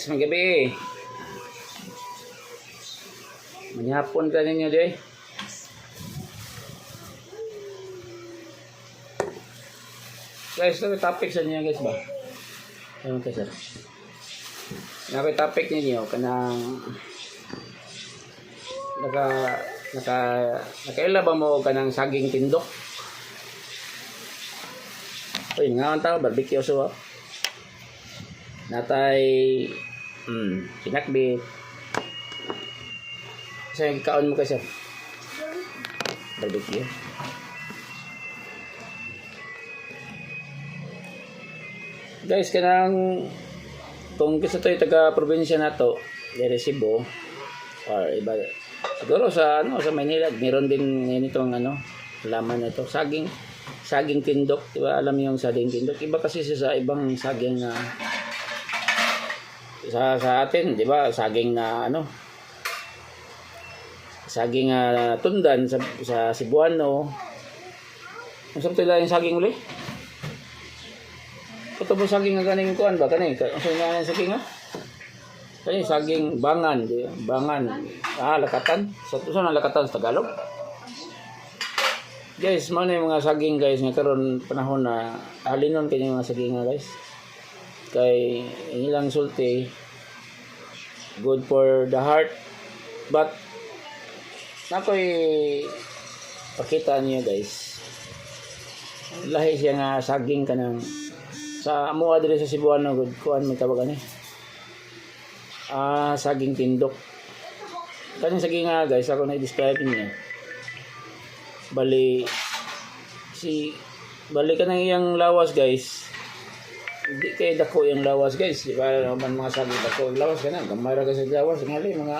guys, magabi. Manyapon ka ninyo di. Guys, ito topic sa inyo guys ba? Ayun ka sir. Ito topic ninyo kanang nakaila ba mo kanang saging tindok? Uy, nga ang tao, barbecue so natay pinakbit. Sa kaon mo kasi barbecue. Guys, kanang kung gusto tayo taga probinsya nato, dari Cebu or iba siguro sa sa Manila, meron din nitong laman nito, saging tindok, di ba? Alam niyo yung saging tindok. Iba kasi sa ibang saging na sa atin, di ba? Saging na saging tundan sa Cebuano. Ang sabi nila yung saging uli. Ito po saging nga ganing kuan ba kanay? Ano nga saging nga? Kani saging bangan, di ba? Bangan. Lakatan. Saan ang lakatan sa Tagalog? Guys, mo na yung mga saging guys nga karon panahon na halinon kay mga saging nga guys. Kay ilang sulti good for the heart, but nakoy pakita niyo guys. Lahi siya nga saging kanang sa amo diri sa Cebuano good kuan may tawag ani. Saging tindok. Kaning saging nga guys ako na i-describe niya. Bali kanang iyang lawas guys. Hindi kay dako yung lawas guys, di ba naman mga saging dako yung lawas kana, gamay ra kasi lawas tingali mga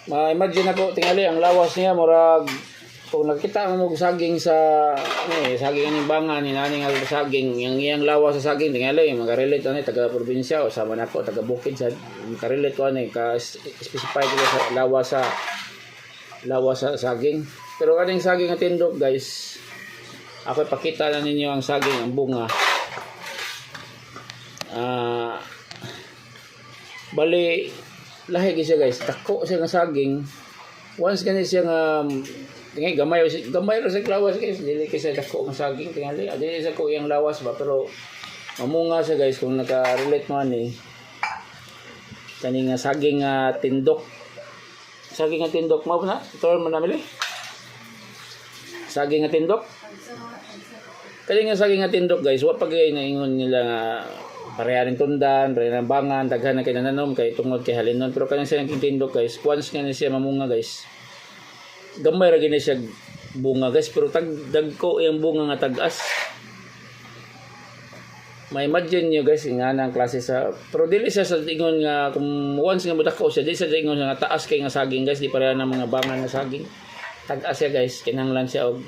ma-imagine ako tingali ang lawas niya murag kung nakita mo saging sa saging aning bangan ni nani nga saging yang iyang lawas sa saging tingali magarelate ani taga probinsya o sama nako taga bukid sa magarelate ko ani ka specify ko sa lawas sa saging. Pero kaning saging nga tindok guys, ako ipakita na ninyo ang saging, ang bunga. Bali, lahi siya guys. Tako siya ng saging. Once ganit siya nga, tingay, gamay ra sa lawas guys. Dili kasi tako ng saging. Tingali, dili sa ko yung lawas ba. Pero, mamunga siya guys kung naka-relate mo ani. Kaning saging tindok. Saging nga tindok mo na? Ito mo namili? Saging nga tindok? Kaya nga saging nga tindok guys, wa pagay na ingon nila nga parehaning tundan, parehaning bangan, daghan na kinananom kay tungod kay halinon. Pero kanya siya ng tindok guys, once nga siya mamunga guys, gamay ra gini siya bunga guys, pero dagko yung bunga nga tagas. May imagine nyo guys, nga nang klase sa, pero dili siya sa ingon nga, kung once nga madako siya, dili siya sa ingon nga taas kay nga saging guys, di pareha ng mga bangan nga saging. Tagas siya guys, kinanglan siya og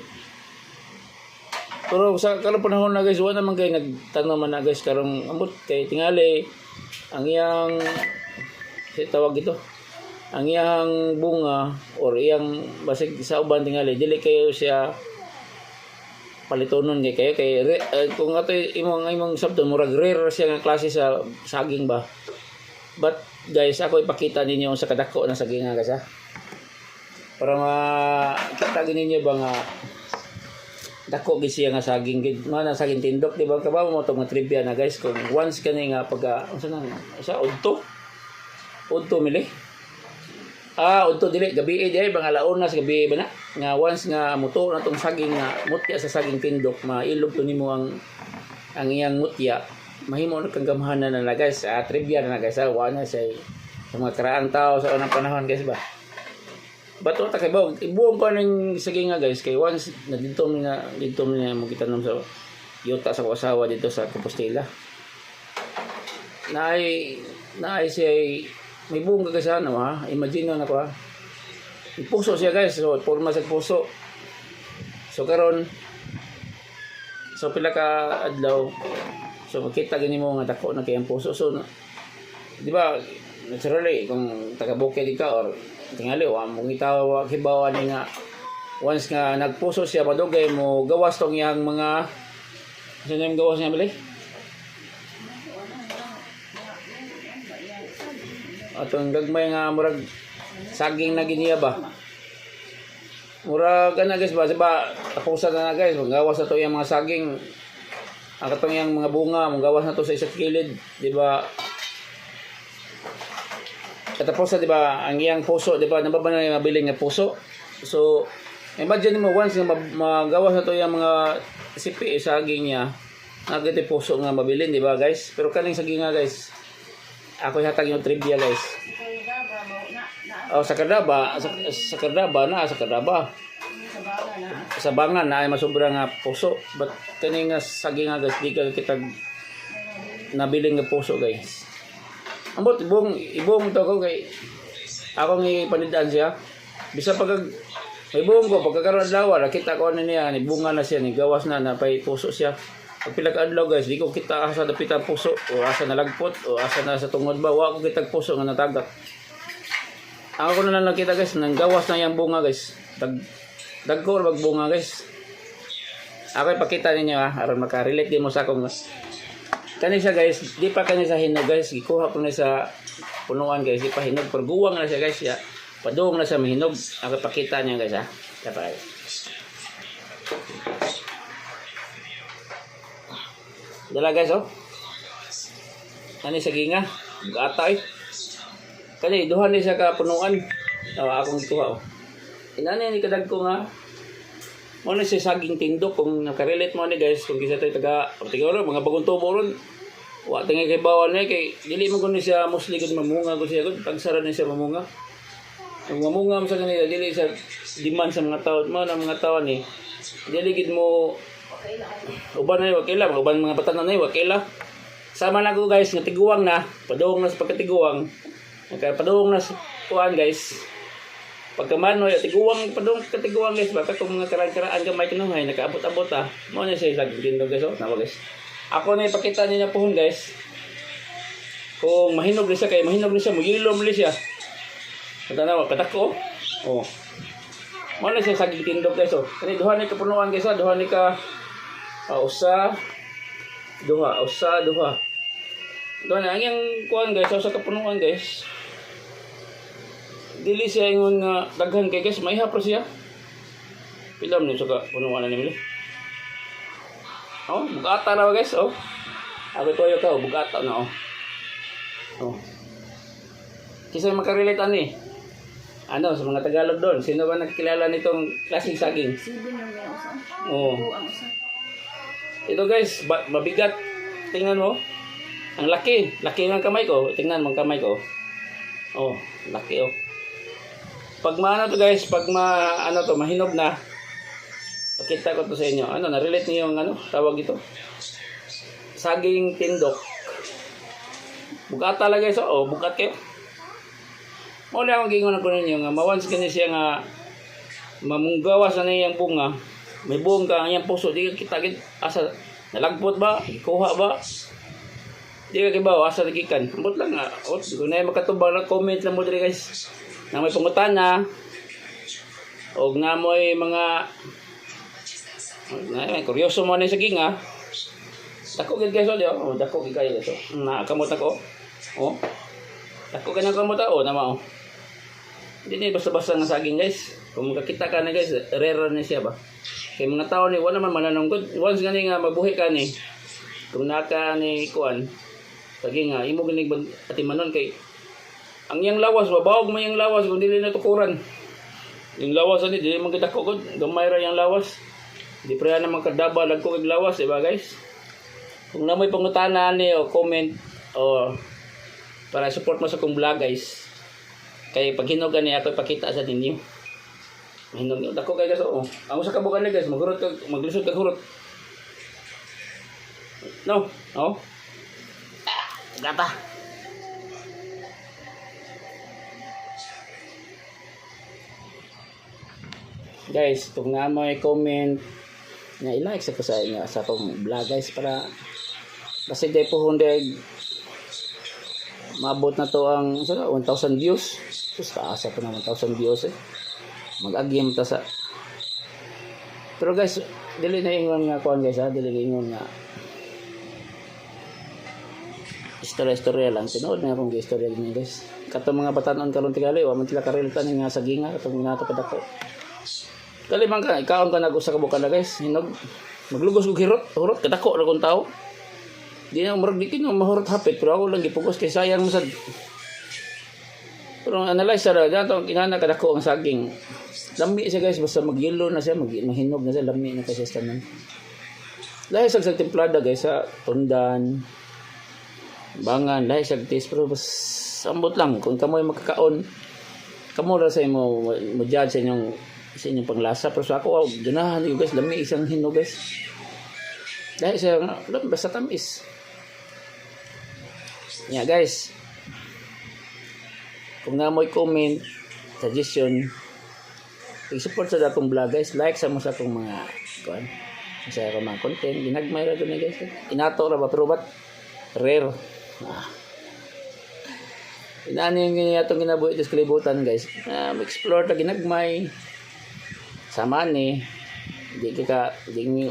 pero sa karong panahon na guys, wala naman kayo nagtanong man na guys karong amot kay tingali ang iyang tawag ito, ang iyang bunga or iyang basig sa uban tingali dili kayo siya palitonon kay kung ato imong sabton murag rare siya nga klase sa saging ba. But guys, ako ipakita ninyo sa kadako ng saging nga guys para makita ninyo ba nga dako gid siya nga saging gid man saging tindok, di ba? Kabaw mo to mga trivia na guys kung once kani nga pagka sa udto mili udto dili gabi di mga laon na sa gabi ba na nga once nga muto na tong saging nga mutya sa saging tindok mailog to nimo ang iyang mutya mahimo na kang gamhanan na guys. Trivia na guys wala sa mga karaang tao sa unang panahon guys ba. Bato ta kay bawg ibuong ko ning saging nga guys kay once na dito mo kita nam sa yuta sa asawa dito sa Compostela. Naay siya may bunga kasi imagine na ko ipuso siya guys, so forma sa puso. So karon pila ka adlaw so makita gani mo nga dako na kay ang puso. So di ba naturally kung taga bukid ka or tingali wa mo gitaw hibaw ani nga once nga nagpuso siya madugay mo gawas tong yang mga sino yung gawas niya bali Atong gagmay nga murag saging na giniya ba. Murag ana guys ba tapusan na guys, magawas na to yung mga saging. Ang katong yang mga bunga, magawas na to sa isang kilid, di ba? Katapusan di ba ang iyang puso, di ba? Nababa na yung mabiling nga puso. So imagine mo once nga magawas na to yung mga sipi saging niya, nagiti puso nga mabilin, di ba guys? Pero kaning saging nga guys, ako hatag yung trivia guys. Oh, sa Cardaba sa bangan na ay masubra nga puso, but kani nga saging nga guys, di ka kita nabiling nga puso guys. Ambot ibong to ko kay ako ng ipanidaan siya. Bisa pag ibong ko pagkakaroon adlaw nakita ko na niya ni bunga na siya, ni gawas na napay puso siya. Pag pila ka adlaw guys, di ko kita asa dapita puso o asa nalagpot o asa na sa tungod ba, wa ko kitag puso nga natagak. Ako na lang nakita guys, nang gawas na yang bunga guys. Dagko ra bunga guys. Ako ipakita ninyo aron maka-relate din mo sa akong kani siya guys, di pa kani sa hinog guys, gikuha ko na sa punuan guys, di pa hinog, pero guwang na siya guys, ya. Padung na sa mahinog. Ako ipakita niya guys ha. Dapat. Dala guys oh. Kani sa ginga, gatay. Kani duhan ni siya ka punuan. Akong gikuha oh. Inani ni kadag ko nga. Mo na siya saging tindok kung nakarelate mo ni guys, kung kisa tayo taga tingoro mga bagong tubo ron. Wa tingay kay bawal ni kay dili man kun siya mostly kun mamunga ko siya kun pagsara ni siya mamunga. Kung mamunga mo sa kanila dili sa demand sa mga tao mo na mga tao ni. Dili gid mo uban na wakila, uban mga batanan na wakila. Sama na ko guys nga tiguang na, padung na sa pagkatiguang. Kaya padung na sa kuan guys. Pagkamano ya tiguang padung katiguang guys, baka kung mga karaan-karaan gamay kinuhay nakaabot-abot mo na siya saging tindog guys oh, nawa guys. Ako na ipakita niya pohon guys. Kung mahinog ni siya kay mahinog ni siya, muyilom ni siya. Kada na kadako oh. Mo na siya saging tindog guys oh. Kani duha ni kapunuan guys, duha ni ka usa duha. Duha na ang kuan guys, sa kapunuan guys. Dili siya ingon nga daghan kay guys, may hapro siya. Pilam ni suka punuan na nimo. Oh, bugata na guys, oh. Ako toyo ka, bugata na oh. Oh. Kisa makarelate ani. Ano sa mga Tagalog doon, sino ba nakikilala nitong klaseng saging? Oh. Ito guys, mabigat. Tingnan mo. Ang laki ng kamay ko. Tingnan mo ang kamay ko. Oh, laki oh. Pag maano to guys, pag mahinog na, pakita ko to sa inyo. Ano, na-relate niyo yung tawag ito. Saging tindok. Bugat talaga guys, oh, bugat kayo. Muna akong gingon ko ninyo nga, mawans ka niya siya nga, mamunggawas na niya yung bunga. May bunga ang iyang puso, di ka kita asa, nalagpot ba? Kuha ba? Di ka kibaw, asa nagikan. Ambot lang nga, kung na yung makatubang na comment lang mo dito guys. Na may pangutan na o na may mga kuryoso mo na sa ginga. Dako gid guys oh, dako gid kayo so. Nakamot ako. Oh. Dako kanang kamot oh, nama oh. Hindi basta-basta nga saging guys. Kung makakita ka na guys, rare na siya ba. Kay mga tao ni wala man mananungkod. Once gani nga mabuhi ka ni. Kung naka ni kuan. Saging nga imo ginig atimanon kay ang yang lawas, babawag mo yung lawas kung dili na tukuran. Yung lawas ani dili man kadako gud, gamay ra yang lawas. Di pre na magkadaba lagko kag lawas, diba guys? Kung namoy pangutana ni o comment o para support mo sa kong vlog guys. Kay pag hinog ani ako ipakita sa ninyo. Hinog dako kay guys oh. Ang usa ka bukan guys, maglusod kag hurot. No, oh. Gata. Guys, kung na may comment na i-like sa ko sa inyo sa akong vlog guys para kasi di po hindi maabot na to ang 1,000 views. Sus, taasa pa na 1,000 views eh. Mag-agim ta sa pero guys, dili na ingon nga kuan guys ha, dili ingon nga istorya-istorya lang. Tinood nga akong istorya niya guys. Kato mga batanon karon tingali wa man sila kariltan nga saginga katong nato kadako. Kali man ka ikaon ka nag-usa ka buka na guys. Hinog maglugos og hurot kadako ra kung tao. Di na murag di kini mahurot hapit pero ako lang gipugos kay sayang sad. Pero analyze ra dato kinana kadako ang saging. Lami siya guys basta magyelo na siya mahinog na siya lami na kasi sa tanan. Lahi sa templada guys sa tundan bangan lahi sa taste pero bas ambot lang kung kamoy makakaon kamo ra sa imo mo judge sa inyong panglasa pero sa ako ganahan yung guys lami isang hinog guys lahi sa basta tamis yeah guys kung namoy comment suggestion i-support sa akong vlog guys like sa mo sa akong mga kuan sa akong mga content ginagmay ra gani guys inato ra ba pero bat rare inaano yung atong ginabuhi sa kalibutan guys explore ta ginagmay sama ni di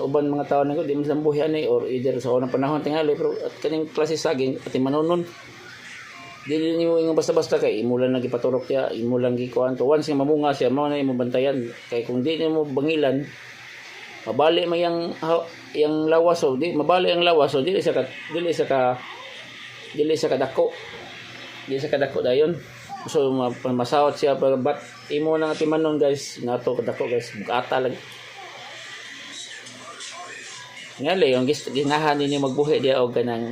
uban mga tao nako di man sambuhi ani or either sa unang panahon tingali pero at kaning klase saging at manonon dili nimo ingon basta-basta kay imo lang nagipaturok ya imo lang gikuan to once nga mamunga siya mao na imo bantayan kay kung di nimo bangilan mabali man yang lawas o di mabali ang lawas o dili sa kadako dayon so masawat siya but imo lang timanon guys nato kadako guys bukata lang ngali yung ginahan ninyo magbuhi dia og kanang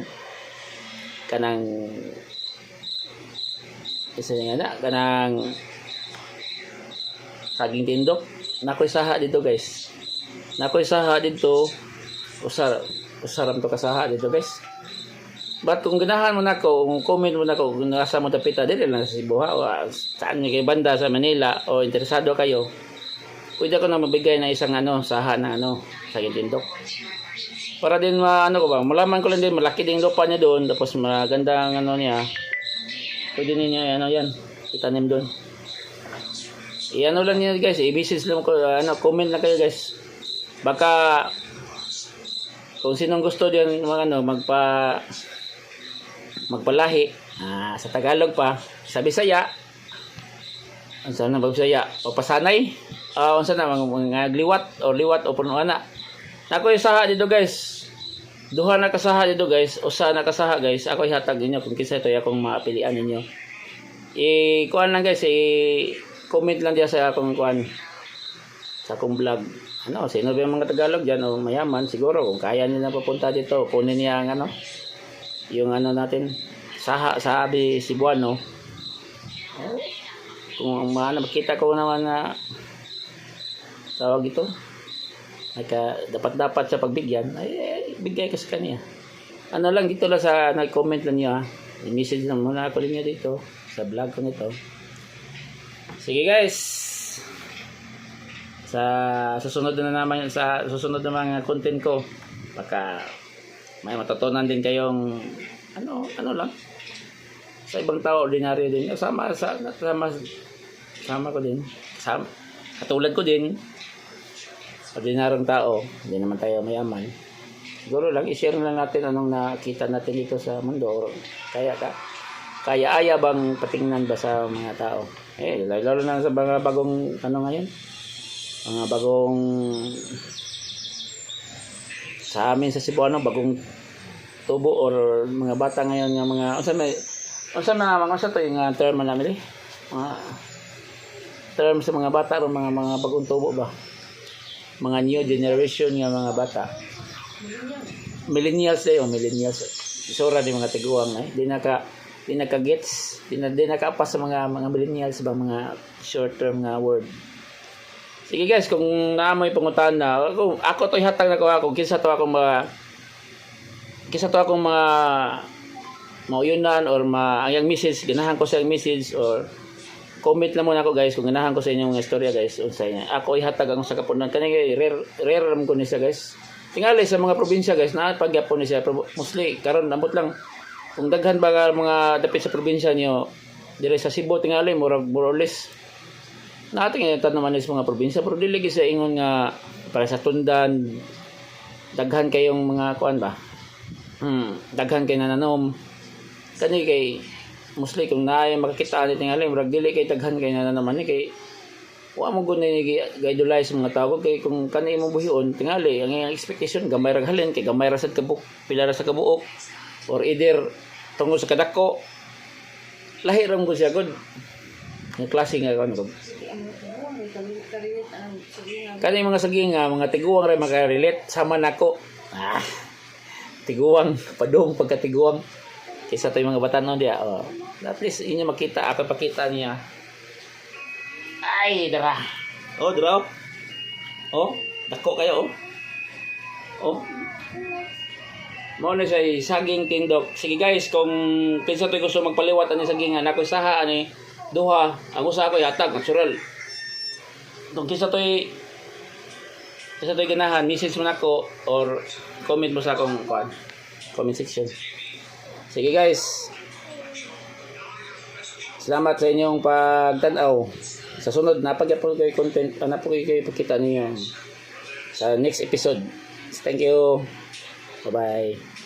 isa nga kanang saging tindok nakoy saha dito guys usaram to kasaha dito guys but kung ganahan mo nako kung comment mo nako kung nasa mo dapita dili lang sa Cebu o saan kay banda sa Manila o interesado kayo pwede ko na mabigay na isang saha na saging tindok para din ko ba malaman ko lang din malaki din lupa niya doon tapos magandang niya pwede ninyo yan itanim doon lang niya guys i-message lang ko comment na kayo guys baka kung sinong gusto din magpalahi sa Tagalog pa sa Bisaya unsa na Bisaya o pasanay unsa na mga liwat o puno ana nako isaha dito guys duha na kasaha dito guys usa na kasaha guys ako ihatag ninyo kung kinsa ito akong maapilian ninyo kuan lang guys comment lang diya sa akong kuan sa akong vlog sino ba yung mga Tagalog dyan o mayaman siguro kung kaya nila papunta dito kunin niya ang yung natin sabi Cebuano kung makita ko naman na tawag ito dapat sa pagbigyan ay bigay ka sa kanya lang dito lang sa nag-comment lang niya i-message lang muna ako niya dito sa vlog ko nito sige guys sa susunod na mga content ko baka may matutunan din kayong lang sa ibang tao ordinaryo din sama ko din katulad ko din ordinaryong tao hindi naman tayo mayaman siguro lang i-share lang natin anong nakita natin dito sa mundo kaya aya bang patingnan ba sa mga tao lalo na sa mga bagong ngayon mga bagong sa amin sa Cebu bagong tubo or mga bata ngayon nga mga unsa to yung term namin term sa mga bata o mga bagong tubo ba mga new generation nga mga bata millennials isura di mga tiguang di naka-gets di naka-apas sa mga millennials ba mga short term nga word. Sige guys, kung naamoy pangutan na ako to ihatag na ko ako kinsa to akong mga mauyunan or ang message ganahan ko sa message or comment lang muna ako guys kung ganahan ko sa inyong istorya guys unsay ako ihatag ang sa kapunan kani rare ko ni siya guys tingali sa mga probinsya guys na pagyapon ni siya mostly karon nambot lang kung daghan ba mga dapit sa probinsya niyo dire sa Cebu tingali more or less nating naman sa mga probinsya pero dili sa ingon nga para sa tundan daghan kayong mga kuan ba daghan kay nananom kani kay mostly kung naay makakita ni tingali murag dili kay daghan kay na naman ni kay wa mo gud ni idolize mga tao kay kung kani imong buhion tingali ang iyang expectation gamay ra halin kay gamay ra sad kabuk pila ra sa kabuok or either tungod sa kadako lahi ra mo siya gud ng klase nga kon kani mga saginga mga tiguang ra maka-relate sama nako tiguang padung pagkatiguang kaysa tayo mga batanon dia at least inyo makita ako pakita niya ay dara dara dako kayo mo na siya saging tindok. Sige guys, kung kinsa toy gusto magpaliwat ani sagingan ako saha ani duha ang usa ko yatag natural. Kung kinsa toy ganahan message mo nako or comment mo sa akong comment section. Sige guys. Salamat sa inyong pagtanaw. Sa sunod napagyapo kay content, napo kay pakita niyo sa next episode. Thank you. Bye-bye.